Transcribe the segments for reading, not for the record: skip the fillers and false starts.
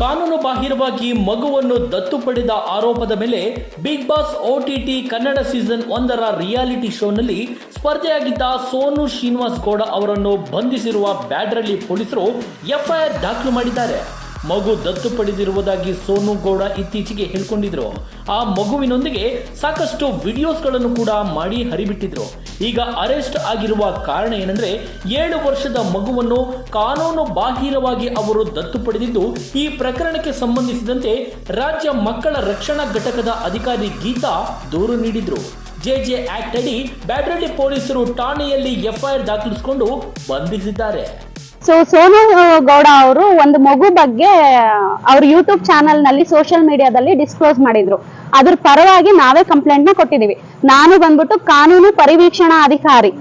ಕಾನೂನು ಬಾಹಿರವಾಗಿ ಮಗುವನ್ನು ದತ್ತು ಪಡೆದ ಆರೋಪದ ಮೇಲೆ Bigg Boss OTT Kannada season reality ರಿಯಾಲಿಟಿ ಶೋನಲ್ಲಿ ಸ್ಪರ್ಧೆಯಾಗಿದ್ದ ಸೋನು ಶ್ರೀನಿವಾಸ್ ಗೌಡ ಅವರನ್ನು ಬಂಧಿಸಿರುವ ಬ್ಯಾಡ್ರಳ್ಳಿ ಪೊಲೀಸರು FIR ದಾಖಲು ಮಾಡಿದ್ದಾರೆ. ಮಗು ದತ್ತು ಪಡೆದಿರುವುದಾಗಿ ಸೋನು ಗೌಡ ಇತ್ತೀಚೆಗೆ ಹೇಳಿಕೊಂಡಿದ್ರು. ಆ ಮಗುವಿನೊಂದಿಗೆ ಸಾಕಷ್ಟು ವಿಡಿಯೋಸ್ಗಳನ್ನು ಕೂಡ ಮಾಡಿ ಹರಿಬಿಟ್ಟಿದ್ರು. ಈಗ ಅರೆಸ್ಟ್ ಆಗಿರುವ ಕಾರಣ ಏನಂದ್ರೆ 7 ವರ್ಷದ ಮಗುವನ್ನು ಕಾನೂನು ಬಾಹಿರವಾಗಿ ಅವರು ದತ್ತು ಪಡೆದಿದ್ದು, ಈ ಪ್ರಕರಣಕ್ಕೆ ಸಂಬಂಧಿಸಿದಂತೆ ರಾಜ್ಯ ಮಕ್ಕಳ ರಕ್ಷಣಾ ಘಟಕದ ಅಧಿಕಾರಿ ಗೀತಾ ದೂರು ನೀಡಿದ್ರು. JJ ಆಕ್ಟ್ ಅಡಿ ಬ್ಯಾಡ್ರಳ್ಳಿ ಪೊಲೀಸರು ಠಾಣೆಯಲ್ಲಿ FIR ದಾಖಲಿಸಿಕೊಂಡು ಬಂಧಿಸಿದ್ದಾರೆ. ಸೋನು ಗೌಡ ಅವರು ಒಂದು ಮಗು ಬಗ್ಗೆ ಅವ್ರ ಯೂಟ್ಯೂಬ್ ಚಾನಲ್ ನಲ್ಲಿ ಸೋಷಿಯಲ್ ಮೀಡಿಯಾದಲ್ಲಿ ಡಿಸ್ಕ್ಲೋಸ್ ಮಾಡಿದ್ರು. ಅದ್ರ ಪರವಾಗಿ ನಾವೇ ಕಂಪ್ಲೇಂಟ್ ನ ಕೊಟ್ಟಿದೀವಿ. ನಾನು ಬಂದ್ಬಿಟ್ಟು ಕಾನೂನು ಪರಿವೀಕ್ಷಣಾ ಅಧಿಕಾರಿ.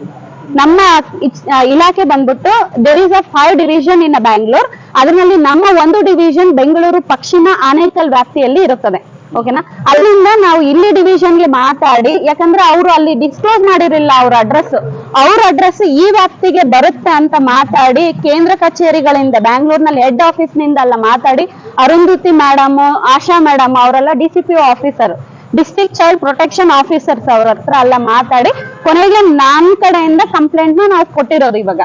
ನಮ್ಮ ಇಲಾಖೆ ಬಂದ್ಬಿಟ್ಟು there is a 5 division in Bangalore. ಅದರಲ್ಲಿ ನಮ್ಮ ಒಂದು ಡಿವಿಷನ್ ಬೆಂಗಳೂರು ಪಶ್ಚಿಮ ಆನೇಕಲ್ ವ್ಯಾಪ್ತಿಯಲ್ಲಿ ಇರುತ್ತದೆ. ಓಕೆನಾ, ಅಲ್ಲಿಂದ ನಾವು ಇಲ್ಲಿ ಡಿವಿಷನ್ಗೆ ಮಾತಾಡಿ, ಯಾಕಂದ್ರೆ ಅವರು ಅಲ್ಲಿ ಡಿಸ್ಕ್ಲೋಸ್ ಮಾಡಿರಲಿಲ್ಲ ಅವ್ರ ಅಡ್ರೆಸ್ ಈ ವ್ಯಾಪ್ತಿಗೆ ಬರುತ್ತೆ ಅಂತ ಮಾತಾಡಿ ಕೇಂದ್ರ ಕಚೇರಿಗಳಿಂದ ಬ್ಯಾಂಗ್ಳೂರ್ನಲ್ಲಿ ಹೆಡ್ ಆಫೀಸ್ ನಿಂದ ಎಲ್ಲ ಮಾತಾಡಿ ಅರುಂಧತಿ ಮೇಡಮ್, ಆಶಾ ಮೇಡಮ್ ಅವರೆಲ್ಲ DCPO officer, district child protection officers ಅವ್ರ ಹತ್ರ ಎಲ್ಲ ಮಾತಾಡಿ ಕೊನೆಗೆ ನನ್ನ ಕಡೆಯಿಂದ ಕಂಪ್ಲೇಂಟ್ ನಾವು ಕೊಟ್ಟಿರೋದು ಇವಾಗ.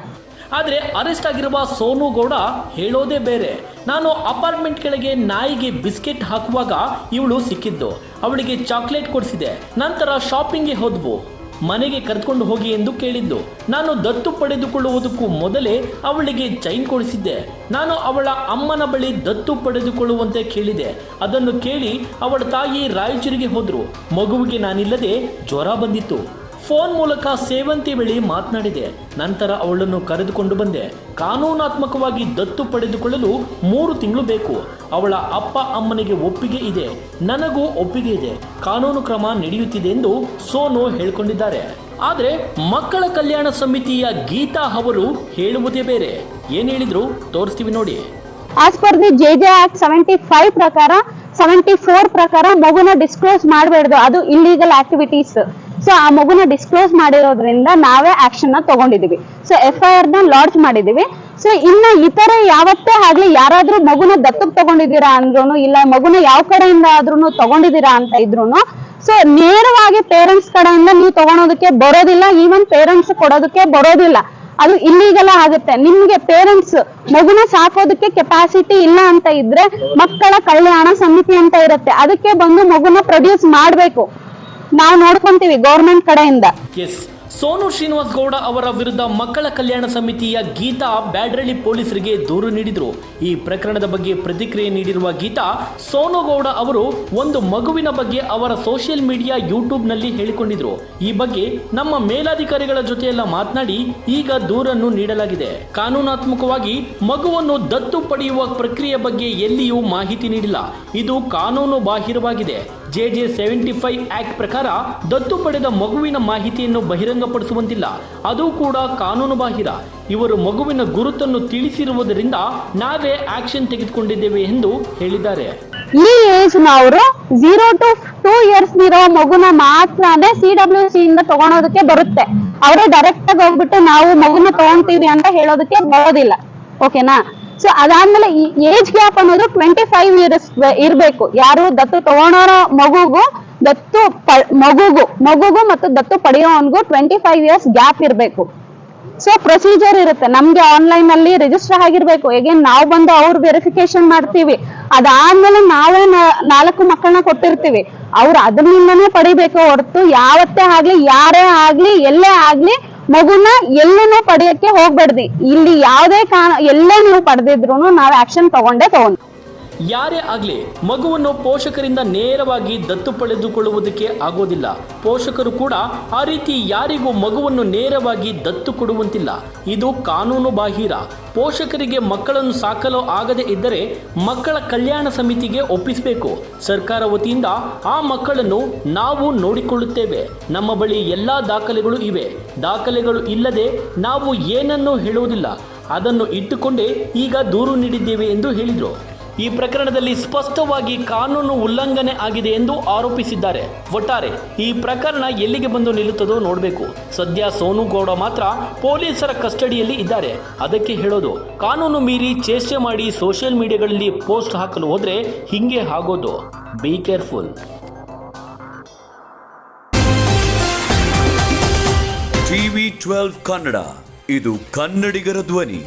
ಆದರೆ ಅರೆಸ್ಟ್ ಆಗಿರುವ ಸೋನು ಗೌಡ ಹೇಳೋದೇ ಬೇರೆ. ನಾನು ಅಪಾರ್ಟ್ಮೆಂಟ್ ಕೆಳಗೆ ನಾಯಿಗೆ ಬಿಸ್ಕೆಟ್ ಹಾಕುವಾಗ ಇವಳು ಸಿಕ್ಕಿದ್ದು, ಅವಳಿಗೆ ಚಾಕ್ಲೇಟ್ ಕೊಡಿಸಿದೆ, ನಂತರ ಶಾಪಿಂಗ್ಗೆ ಹೋದ್ವು, ಮನೆಗೆ ಕರೆದುಕೊಂಡು ಹೋಗಿ ಎಂದು ಕೇಳಿದ್ದು. ನಾನು ದತ್ತು ಪಡೆದುಕೊಳ್ಳುವುದಕ್ಕೂ ಮೊದಲೇ ಅವಳಿಗೆ ಚೈನ್ ಕೊಡಿಸಿದ್ದೆ. ನಾನು ಅವಳ ಅಮ್ಮನ ಬಳಿ ದತ್ತು ಪಡೆದುಕೊಳ್ಳುವಂತೆ ಕೇಳಿದೆ. ಅದನ್ನು ಕೇಳಿ ಅವಳ ತಾಯಿ ರಾಯಚೂರಿಗೆ ಹೋದ್ರು. ಮಗುವಿಗೆ ನಾನಿಲ್ಲದೆ ಜ್ವರ ಬಂದಿತ್ತು. ಫೋನ್ ಮೂಲಕ ಸೇವಂತಿ ಬಳಿ ಮಾತನಾಡಿದೆ. ನಂತರ ಅವಳನ್ನು ಕರೆದುಕೊಂಡು ಬಂದೆ. ಕಾನೂನಾತ್ಮಕವಾಗಿ ದತ್ತು ಪಡೆದುಕೊಳ್ಳಲು 3 ತಿಂಗಳು ಬೇಕು. ಅವಳ ಅಪ್ಪ ಅಮ್ಮನಿಗೆ ಒಪ್ಪಿಗೆ ಇದೆ, ನನಗೂ ಒಪ್ಪಿಗೆ ಇದೆ. ಕಾನೂನು ಕ್ರಮ ನಡೆಯುತ್ತಿದೆ ಎಂದು ಸೋನು ಹೇಳಿಕೊಂಡಿದ್ದಾರೆ. ಆದರೆ ಮಕ್ಕಳ ಕಲ್ಯಾಣ ಸಮಿತಿಯ ಗೀತಾ ಅವರು ಹೇಳುವುದೇ ಬೇರೆ. ಏನ್ ಹೇಳಿದ್ರು ತೋರಿಸ್ತೀವಿ ನೋಡಿ. As per the JJ act 75 ಪ್ರಕಾರ 74 ಪ್ರಕಾರ ಮಗುನ ಡಿಸ್ಕ್ಲೋಸ್ ಮಾಡಬಾರ್ದು, ಅದು ಇಲ್ಲಿಗಲ್ ಆಕ್ಟಿವಿಟೀಸ್. ಸೊ ಆ ಮಗುನ ಡಿಸ್ಕ್ಲೋಸ್ ಮಾಡಿರೋದ್ರಿಂದ ನಾವೇ ಆಕ್ಷನ್ ನ ತಗೊಂಡಿದೀವಿ. ಸೊ FIR ನ ಲಾಂಚ್ ಮಾಡಿದೀವಿ. ಸೊ ಇನ್ನ ಇತರ ಯಾವತ್ತೇ ಆಗ್ಲಿ ಯಾರಾದ್ರೂ ಮಗುನ ದತ್ತಕ್ ತಗೊಂಡಿದ್ದೀರಾ ಅಂದ್ರೂ, ಇಲ್ಲ ಮಗುನ ಯಾವ ಕಡೆಯಿಂದ ಆದ್ರೂ ತಗೊಂಡಿದ್ದೀರಾ ಅಂತ ಇದ್ರೂನು, ಸೊ ನೇರವಾಗಿ ಪೇರೆಂಟ್ಸ್ ಕಡೆಯಿಂದ ನೀವು ತಗೊಳೋದಕ್ಕೆ ಬರೋದಿಲ್ಲ, ಈವನ್ ಪೇರೆಂಟ್ಸ್ ಕೊಡೋದಕ್ಕೆ ಬರೋದಿಲ್ಲ. ಅದು ಇಲ್ಲಿಗಲ್ ಆಗುತ್ತೆ. ನಿಮ್ಗೆ ಪೇರೆಂಟ್ಸ್ ಮಗುನ ಸಾಕೋದಕ್ಕೆ ಕೆಪಾಸಿಟಿ ಇಲ್ಲ ಅಂತ ಇದ್ರೆ ಮಕ್ಕಳ ಕಲ್ಯಾಣ ಸಮಿತಿ ಅಂತ ಇರುತ್ತೆ, ಅದಕ್ಕೆ ಬಂದು ಮಗುನ ಪ್ರೊಡ್ಯೂಸ್ ಮಾಡ್ಬೇಕು, ನಾವು ನೋಡ್ಕೊಂತೀವಿ ಗೌರ್ಮೆಂಟ್ ಕಡೆಯಿಂದ. ಸೋನು ಶ್ರೀನಿವಾಸ್ ಗೌಡ ಅವರ ವಿರುದ್ಧ ಮಕ್ಕಳ ಕಲ್ಯಾಣ ಸಮಿತಿಯ ಗೀತಾ ಬ್ಯಾಡ್ರಳ್ಳಿ ಪೊಲೀಸರಿಗೆ ದೂರು ನೀಡಿದ್ರು. ಈ ಪ್ರಕರಣದ ಬಗ್ಗೆ ಪ್ರತಿಕ್ರಿಯೆ ನೀಡಿರುವ ಗೀತಾ, ಸೋನು ಗೌಡ ಅವರು ಒಂದು ಮಗುವಿನ ಬಗ್ಗೆ ಅವರ ಸೋಷಿಯಲ್ ಮೀಡಿಯಾ ಯೂಟ್ಯೂಬ್ನಲ್ಲಿ ಹೇಳಿಕೊಂಡಿದ್ರು. ಈ ಬಗ್ಗೆ ನಮ್ಮ ಮೇಲಾಧಿಕಾರಿಗಳ ಜೊತೆಯೆಲ್ಲ ಮಾತನಾಡಿ ಈಗ ದೂರನ್ನು ನೀಡಲಾಗಿದೆ. ಕಾನೂನಾತ್ಮಕವಾಗಿ ಮಗುವನ್ನು ದತ್ತು ಪಡೆಯುವ ಪ್ರಕ್ರಿಯೆ ಬಗ್ಗೆ ಎಲ್ಲಿಯೂ ಮಾಹಿತಿ ನೀಡಿಲ್ಲ. ಇದು ಕಾನೂನು ಬಾಹಿರವಾಗಿದೆ. JJ 75 ಆಕ್ಟ್ ಪ್ರಕಾರ ದತ್ತು ಪಡೆದ ಮಗುವಿನ ಮಾಹಿತಿಯನ್ನು ಬಹಿರಂಗಪಡಿಸುವಂತಿಲ್ಲ, ಅದು ಕೂಡ ಕಾನೂನು ಬಾಹಿರ. ಇವರು ಮಗುವಿನ ಗುರುತನ್ನು ತಿಳಿಸಿರುವುದರಿಂದ ನಾವೇ ಆಕ್ಷನ್ ತೆಗೆದುಕೊಂಡಿದ್ದೇವೆ ಎಂದು ಹೇಳಿದ್ದಾರೆ. ಈ ಏಜ್ ನವರು 0 to 2 years ಇರೋ ಮಗುನ ಮಾತ್ರನೇ CWC ಇಂದ ತಗೊಳೋದಕ್ಕೆ ಬರುತ್ತೆ. ಅವರೇ ಡೈರೆಕ್ಟ್ ಆಗಿ ಹೋಗ್ಬಿಟ್ಟು ನಾವು ಮಗುನ ತಗೊಂತೀವಿ ಅಂತ ಹೇಳೋದಕ್ಕೆ ಬರೋದಿಲ್ಲ. ಓಕೆನಾ? ಸೊ ಅದಾದ್ಮೇಲೆ ಈ ಏಜ್ ಗ್ಯಾಪ್ ಅನ್ನೋದು 25 years ಇರ್ಬೇಕು. ಯಾರು ದತ್ತು ತಗೊಳೋರೋ ಮಗುಗೂ ಮತ್ತು ದತ್ತು ಪಡೆಯೋನ್ಗೂ 25 years ಗ್ಯಾಪ್ ಇರ್ಬೇಕು. ಸೊ ಪ್ರೊಸೀಜರ್ ಇರುತ್ತೆ, ನಮ್ಗೆ ಆನ್ಲೈನ್ ಅಲ್ಲಿ ರಿಜಿಸ್ಟರ್ ಆಗಿರ್ಬೇಕು. ಹೇಗೇನ್ ನಾವು ಬಂದು ಅವ್ರ ವೆರಿಫಿಕೇಶನ್ ಮಾಡ್ತೀವಿ, ಅದಾದ್ಮೇಲೆ ನಾವೇ 4 ಮಕ್ಕಳನ್ನ ಕೊಟ್ಟಿರ್ತೀವಿ, ಅವ್ರು ಅದರಿಂದನೇ ಪಡಿಬೇಕು ಹೊರತು ಯಾವತ್ತೇ ಆಗ್ಲಿ ಯಾರೇ ಆಗ್ಲಿ ಎಲ್ಲೇ ಆಗ್ಲಿ ಮಗುನ ಎಲ್ಲೇನೂ ಪಡೆಯಕ್ಕೆ ಹೋಗ್ಬೇಡ್ದಿ. ಇಲ್ಲಿ ಯಾವುದೇ ಎಲ್ಲೇ ನೀವು ಪಡೆದಿದ್ರು ನಾವು ಆಕ್ಷನ್ ತಗೊಂಡು ಯಾರೇ ಆಗಲಿ ಮಗುವನ್ನು ಪೋಷಕರಿಂದ ನೇರವಾಗಿ ದತ್ತು ಪಡೆದುಕೊಳ್ಳುವುದಕ್ಕೆ ಆಗೋದಿಲ್ಲ. ಪೋಷಕರು ಕೂಡ ಆ ರೀತಿ ಯಾರಿಗೂ ಮಗುವನ್ನು ನೇರವಾಗಿ ದತ್ತು ಕೊಡುವಂತಿಲ್ಲ. ಇದು ಕಾನೂನು ಬಾಹಿರ. ಪೋಷಕರಿಗೆ ಮಕ್ಕಳನ್ನು ಸಾಕಲು ಆಗದೇ ಇದ್ದರೆ ಮಕ್ಕಳ ಕಲ್ಯಾಣ ಸಮಿತಿಗೆ ಒಪ್ಪಿಸಬೇಕು. ಸರ್ಕಾರ ವತಿಯಿಂದ ಆ ಮಕ್ಕಳನ್ನು ನಾವು ನೋಡಿಕೊಳ್ಳುತ್ತೇವೆ. ನಮ್ಮ ಬಳಿ ಎಲ್ಲ ದಾಖಲೆಗಳು ಇವೆ. ದಾಖಲೆಗಳು ಇಲ್ಲದೆ ನಾವು ಏನನ್ನೂ ಹೇಳುವುದಿಲ್ಲ. ಅದನ್ನು ಇಟ್ಟುಕೊಂಡೇ ಈಗ ದೂರು ನೀಡಿದ್ದೇವೆ ಎಂದು ಹೇಳಿದರು. ಈ ಪ್ರಕರಣದಲ್ಲಿ ಸ್ಪಷ್ಟವಾಗಿ ಕಾನೂನು ಉಲ್ಲಂಘನೆ ಆಗಿದೆ ಎಂದು ಆರೋಪಿಸಿದ್ದಾರೆ. ಒಟ್ಟಾರೆ ಈ ಪ್ರಕರಣ ಎಲ್ಲಿಗೆ ಬಂದು ನಿಲ್ಲುತ್ತದೋ ನೋಡಬೇಕು. ಸದ್ಯ ಸೋನು ಗೌಡ ಮಾತ್ರ ಪೊಲೀಸರ ಕಸ್ಟಡಿಯಲ್ಲಿ ಇದ್ದಾರೆ. ಅದಕ್ಕೆ ಹೇಳೋದು, ಕಾನೂನು ಮೀರಿ ಚೇಷ್ಟೆ ಮಾಡಿ ಸೋಷಿಯಲ್ ಮೀಡಿಯಾಗಳಲ್ಲಿ ಪೋಸ್ಟ್ ಹಾಕಲು ಹೋದ್ರೆ ಹಿಂಗೆ ಆಗೋದು. Be careful. TV12 ಕನ್ನಡ, ಇದು ಕನ್ನಡಿಗರ ಧ್ವನಿ.